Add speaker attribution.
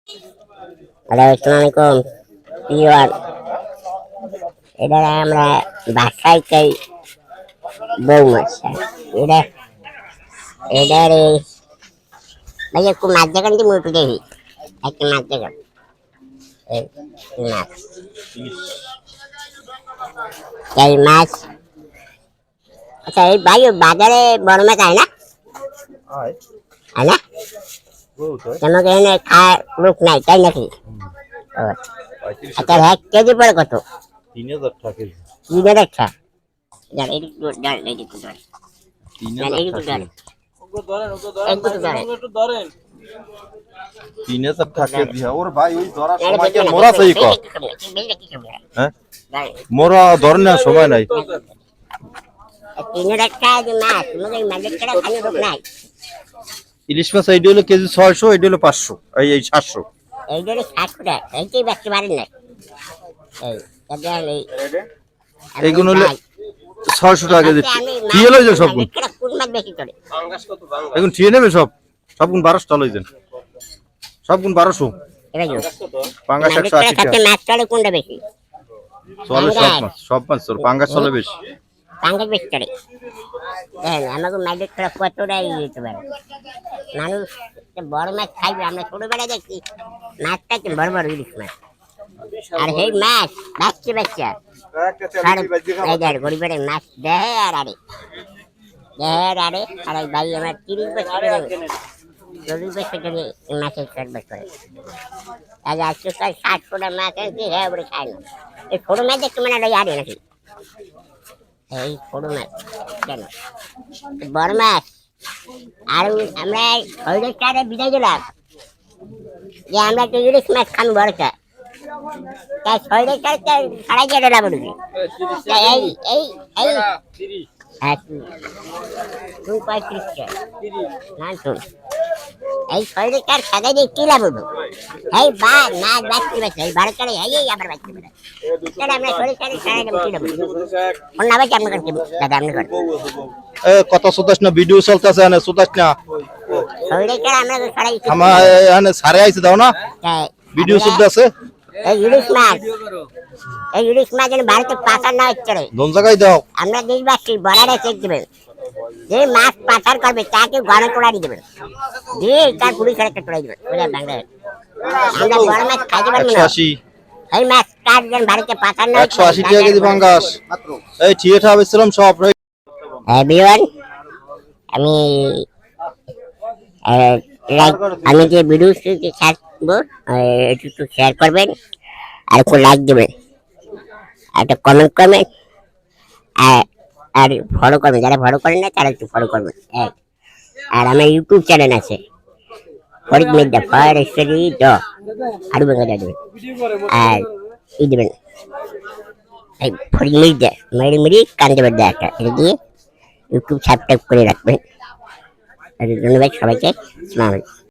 Speaker 1: Hello, আসসালামু আলাইকুম pure. এটা আমরা বাসায় চাই বউ মাছ। এটা এটার ভাই একটু মাছ দেখান কি মুটু দেখি, একটা মাছ দেখান। এই মাছ, এই মাছ। আচ্ছা এই ভাই বাজারে বড় মাছ আয় না? আয় না? তোমাকে এনে খায় লোক নাই তাই নাকি? ও, আচ্ছা এক কেজি পরে কত?
Speaker 2: 3000 টাকা কেজি।
Speaker 1: 3000 টাকা। যান এদিকে যান, এদিকে যান,
Speaker 2: 3000
Speaker 1: এদিকে
Speaker 2: টাকা
Speaker 1: যান,
Speaker 2: একটু ধরেন। 3000 টাকা
Speaker 1: যান।
Speaker 2: কেজি। ওর ভাই ওই ধরার সময় কি মোরা চাই ক? হ্যাঁ মোরা ধরনের সময় নাই।
Speaker 1: 3000 টাকা যে মাছ, তোমাকে মাছের টাকা খালি লোক নাই।
Speaker 2: ইলিশ মাছ এইটা হলো কেজি 600, এইটা হলো 500, এই 700।
Speaker 1: এই জন্য 700 টাকা, এইটাই ব্যক্তি পারেন না। এই
Speaker 2: এইগুলো হলো 600 টাকা কেজি। কি হলো যে সব গুণ
Speaker 1: কোন মাছ বেশি চলে?
Speaker 2: এখন ঠিক নেবে সব গুণ 1200 লইছেন, সব গুণ 1200।
Speaker 1: এটা কি
Speaker 2: পাঙ্গাস 180 টাকা
Speaker 1: মাছ চলে কোনটা বেশি?
Speaker 2: চলে। সব মাছ চলে, পাঙ্গাস চলে বেশি।
Speaker 1: পাঙ্গাস বেশি চলে। আমাকে মাছের টাকা কতটাই দিতে পারে মানুষ। বড় মাছ খাইবে, আমরা ছোটবেলায় দেখছি মাছটা বড় বড় ইলিশ মাছ, আর সেই মাছ বাচ্চা বাচ্চা গরিবের মাছ দেহে আর আরে আর এই ভাই আমার 30 বছর 40 বছর ধরে মাছের চাষবাস করে। আজ 700 টাকা মাছ আনছি, হ্যাঁ বলে খায় না। এই ছোট মাছ দেখতে মানে আরে নাকি? এই ছোট মাছ কেন, বড় মাছ। আর আমরা শরীরের টাকা বিদায় দিলাম যে আমরা তো ইলিশ মাছ খান বড়টা, তাই শরীরের টাকা ছাড়াই কেটে না বলবি। এই এই এই হ্যাঁ তুই 35 টাকা না শুন, এই শরীরের টাকা সাজাই দিয়ে কি লাভ হলো? এই বা না বাচ্চি বাচ্চা এই বারো টাকা এই আবার বাচ্চি বেড়া আমরা শরীর টাকা সারাই দেবো কি লাভ? অন্য আবার কি আপনার কাছে দাদা আপনি করেন
Speaker 2: কত সুদাস না ভিডিও চলতেছে না, সুদাস না
Speaker 1: শরীরের টাকা আমরা সারাই
Speaker 2: আমার এখানে সারে আইছে দাও না ভিডিও চলতেছে।
Speaker 1: এই ইলিশ মাছ যেন বাড়িতে পাচার না হচ্ছে রে,
Speaker 2: কোন জায়গায় দাও
Speaker 1: আমরা দেশবাসী বর্ডারে চেক দেবেন, যে মাছ পাচার করবে তাকে গণে তোড়াই দেবেন, দিয়ে তার পুলিশ একটা তোড়াই দেবেন। বাংলাদেশ আমরা বড় মাছ খাইতে পারবো না।
Speaker 2: 180
Speaker 1: এই মাছ কার যেন বাড়িতে পাচার না হচ্ছে।
Speaker 2: 180 টাকা কেজি পাঙ্গাস। এই থিয়েটার বেচলাম সব।
Speaker 1: এভরিওয়ান, আমি আমি যে ভিডিওটি ছাড়বো একটু শেয়ার করবেন, আর একটু লাইক দেবেন, একটা কমেন্ট করবেন, আর ফলো করবেন। যারা ফলো করেন না তারা একটু ফলো করবেন। আর আমার ইউটিউব চ্যানেল আছে ফরিদ মির্জা, ফরেস্টারি আরো বেঙ্গা দেবেন, আর ই দেবেন এই ফরিদ মির্জা মেরি কান্দে বেড়া একটা, এটা দিয়ে ইউটিউব সাবস্ক্রাইব করে রাখবেন। ধন্যবাদ সবাইকে। আসসালামু আলাইকুম।